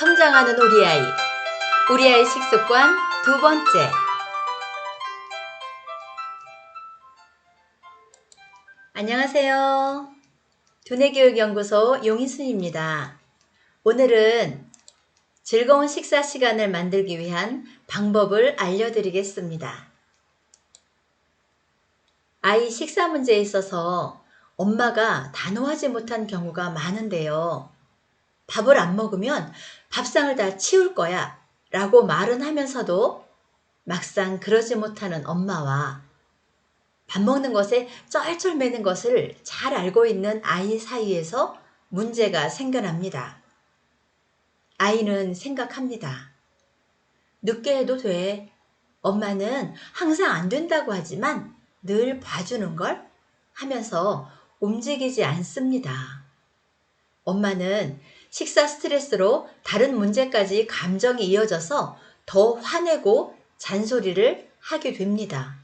성장하는 우리 아이, 우리 아이 식습관 두 번째. 안녕하세요. 두뇌교육연구소 용희순입니다. 오늘은 즐거운 식사 시간을 만들기 위한 방법을 알려드리겠습니다. 아이 식사 문제에 있어서 엄마가 단호하지 못한 경우가 많은데요. 밥을 안 먹으면 밥상을 다 치울 거야 라고 말은 하면서도 막상 그러지 못하는 엄마와 밥 먹는 것에 쩔쩔매는 것을 잘 알고 있는 아이 사이에서 문제가 생겨납니다. 아이는 생각합니다. 늦게 해도 돼. 엄마는 항상 안 된다고 하지만 늘 봐주는 걸 하면서 움직이지 않습니다. 엄마는 식사 스트레스로 다른 문제까지 감정이 이어져서 더 화내고 잔소리를 하게 됩니다.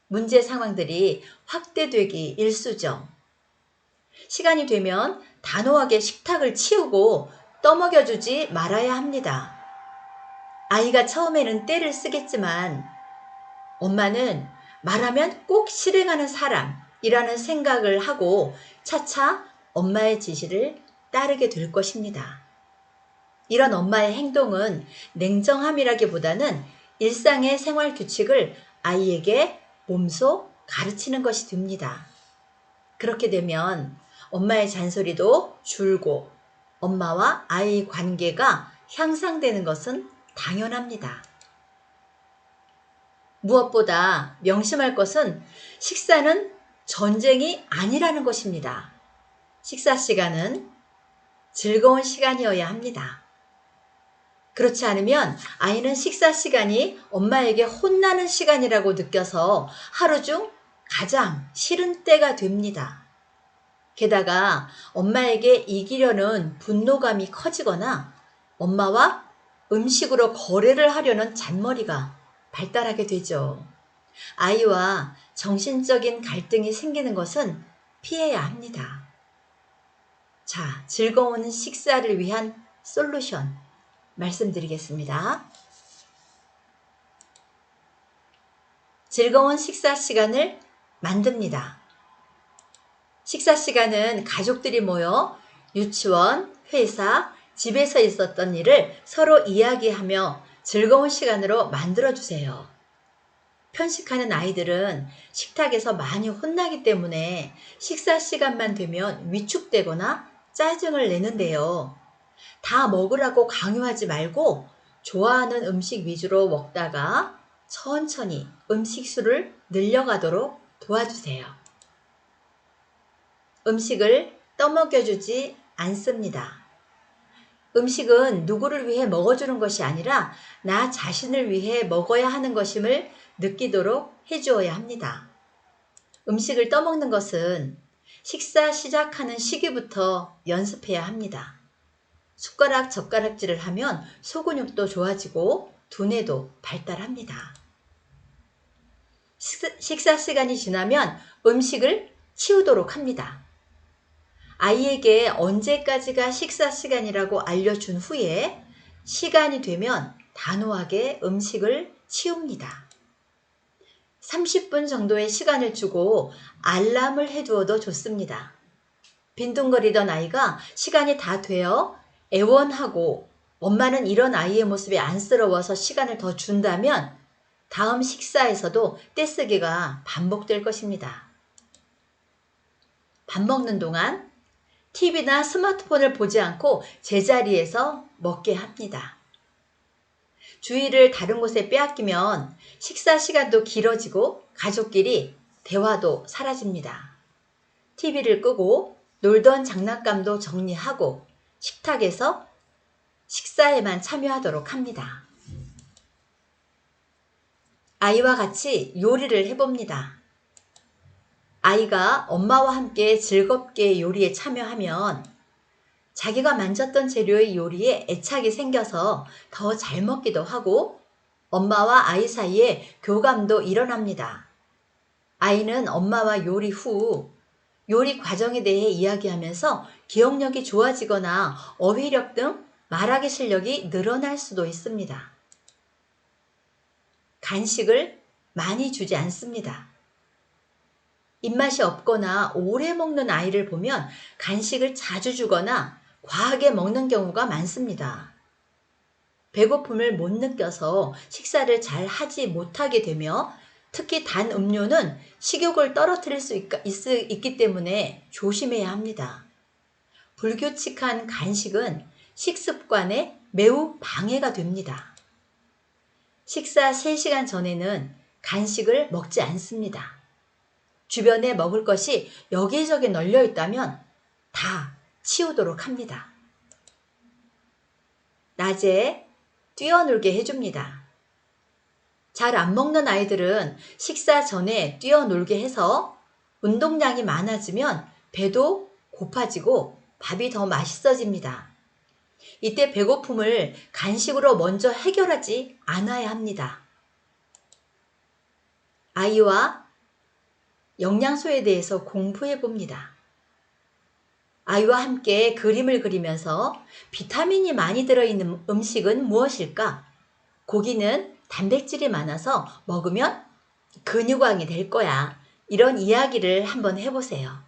문제 상황들이 확대되기 일쑤죠. 시간이 되면 단호하게 식탁을 치우고 떠먹여주지 말아야 합니다. 아이가 처음에는 떼를 쓰겠지만 엄마는 말하면 꼭 실행하는 사람이라는 생각을 하고 차차 엄마의 지시를 따르게 될 것입니다. 이런 엄마의 행동은 냉정함이라기보다는 일상의 생활 규칙을 아이에게 몸소 가르치는 것이 됩니다. 그렇게 되면 엄마의 잔소리도 줄고 엄마와 아이의 관계가 향상되는 것은 당연합니다. 무엇보다 명심할 것은 식사는 전쟁이 아니라는 것입니다. 식사 시간은 즐거운 시간이어야 합니다. 그렇지 않으면 아이는 식사 시간이 엄마에게 혼나는 시간이라고 느껴서 하루 중 가장 싫은 때가 됩니다. 게다가 엄마에게 이기려는 분노감이 커지거나 엄마와 음식으로 거래를 하려는 잔머리가 발달하게 되죠. 아이와 정신적인 갈등이 생기는 것은 피해야 합니다. 자, 즐거운 식사를 위한 솔루션 말씀드리겠습니다. 즐거운 식사 시간을 만듭니다. 식사 시간은 가족들이 모여 유치원, 회사, 집에서 있었던 일을 서로 이야기하며 즐거운 시간으로 만들어주세요. 편식하는 아이들은 식탁에서 많이 혼나기 때문에 식사 시간만 되면 위축되거나 짜증을 내는데요. 다 먹으라고 강요하지 말고 좋아하는 음식 위주로 먹다가 천천히 음식 수를 늘려가도록 도와주세요. 음식을 떠먹여주지 않습니다. 음식은 누구를 위해 먹어주는 것이 아니라 나 자신을 위해 먹어야 하는 것임을 느끼도록 해주어야 합니다. 음식을 떠먹는 것은 식사 시작하는 시기부터 연습해야 합니다. 숟가락, 젓가락질을 하면 소근육도 좋아지고 두뇌도 발달합니다. 식사 시간이 지나면 음식을 치우도록 합니다. 아이에게 언제까지가 식사 시간이라고 알려준 후에 시간이 되면 단호하게 음식을 치웁니다. 30분 정도의 시간을 주고 알람을 해두어도 좋습니다. 빈둥거리던 아이가 시간이 다 되어 애원하고 엄마는 이런 아이의 모습이 안쓰러워서 시간을 더 준다면 다음 식사에서도 떼쓰기가 반복될 것입니다. 밥 먹는 동안 TV나 스마트폰을 보지 않고 제자리에서 먹게 합니다. 주의를 다른 곳에 빼앗기면 식사 시간도 길어지고 가족끼리 대화도 사라집니다. TV를 끄고 놀던 장난감도 정리하고 식탁에서 식사에만 참여하도록 합니다. 아이와 같이 요리를 해봅니다. 아이가 엄마와 함께 즐겁게 요리에 참여하면 자기가 만졌던 재료의 요리에 애착이 생겨서 더 잘 먹기도 하고 엄마와 아이 사이에 교감도 일어납니다. 아이는 엄마와 요리 후 요리 과정에 대해 이야기하면서 기억력이 좋아지거나 어휘력 등 말하기 실력이 늘어날 수도 있습니다. 간식을 많이 주지 않습니다. 입맛이 없거나 오래 먹는 아이를 보면 간식을 자주 주거나 과하게 먹는 경우가 많습니다. 배고픔을 못 느껴서 식사를 잘 하지 못하게 되며 특히 단 음료는 식욕을 떨어뜨릴 수 있기 때문에 조심해야 합니다. 불규칙한 간식은 식습관에 매우 방해가 됩니다. 식사 3시간 전에는 간식을 먹지 않습니다. 주변에 먹을 것이 여기저기 널려 있다면 다 치우도록 합니다. 낮에 뛰어놀게 해줍니다. 잘 안 먹는 아이들은 식사 전에 뛰어놀게 해서 운동량이 많아지면 배도 고파지고 밥이 더 맛있어집니다. 이때 배고픔을 간식으로 먼저 해결하지 않아야 합니다. 아이와 영양소에 대해서 공부해 봅니다. 아이와 함께 그림을 그리면서 비타민이 많이 들어있는 음식은 무엇일까? 고기는 단백질이 많아서 먹으면 근육왕이 될 거야. 이런 이야기를 한번 해보세요.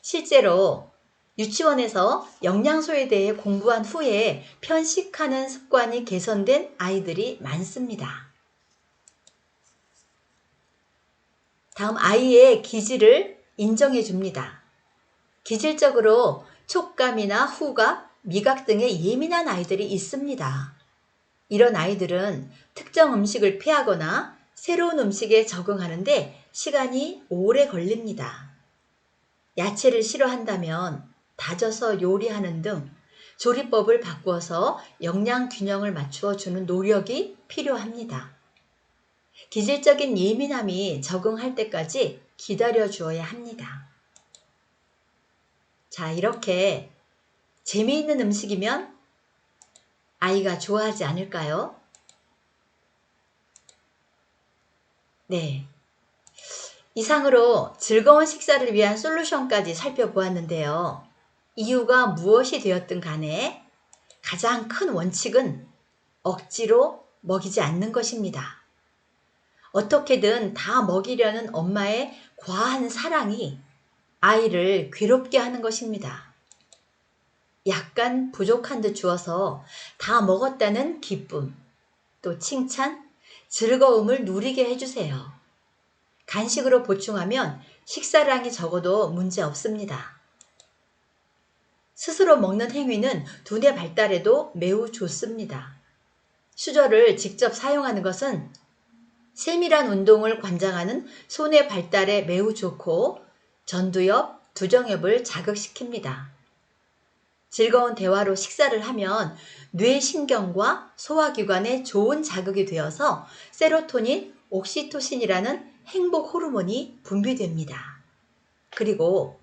실제로 유치원에서 영양소에 대해 공부한 후에 편식하는 습관이 개선된 아이들이 많습니다. 다음 아이의 기질을 인정해 줍니다. 기질적으로 촉감이나 후각, 미각 등에 예민한 아이들이 있습니다. 이런 아이들은 특정 음식을 피하거나 새로운 음식에 적응하는데 시간이 오래 걸립니다. 야채를 싫어한다면 다져서 요리하는 등 조리법을 바꾸어서 영양 균형을 맞추어 주는 노력이 필요합니다. 기질적인 예민함이 적응할 때까지 기다려 주어야 합니다. 자, 이렇게 재미있는 음식이면 아이가 좋아하지 않을까요? 네. 이상으로 즐거운 식사를 위한 솔루션까지 살펴보았는데요. 이유가 무엇이 되었든 간에 가장 큰 원칙은 억지로 먹이지 않는 것입니다. 어떻게든 다 먹이려는 엄마의 과한 사랑이 아이를 괴롭게 하는 것입니다. 약간 부족한 듯 주어서 다 먹었다는 기쁨, 또 칭찬, 즐거움을 누리게 해주세요. 간식으로 보충하면 식사량이 적어도 문제 없습니다. 스스로 먹는 행위는 두뇌 발달에도 매우 좋습니다. 수저를 직접 사용하는 것은 세밀한 운동을 관장하는 손의 발달에 매우 좋고 전두엽, 두정엽을 자극시킵니다. 즐거운 대화로 식사를 하면 뇌신경과 소화기관에 좋은 자극이 되어서 세로토닌, 옥시토신이라는 행복 호르몬이 분비됩니다. 그리고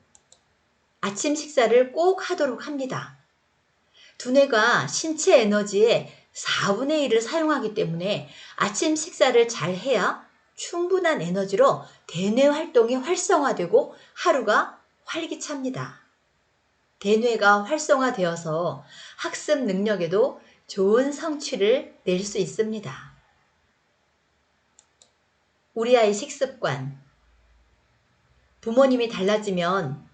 아침 식사를 꼭 하도록 합니다. 두뇌가 신체 에너지의 4분의 1을 사용하기 때문에 아침 식사를 잘 해야 충분한 에너지로 대뇌 활동이 활성화되고 하루가 활기찹니다. 대뇌가 활성화되어서 학습 능력에도 좋은 성취를 낼 수 있습니다. 우리 아이 식습관. 부모님이 달라지면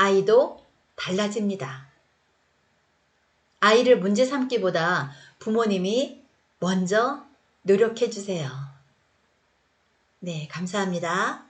아이도 달라집니다. 아이를 문제 삼기보다 부모님이 먼저 노력해 주세요. 네, 감사합니다.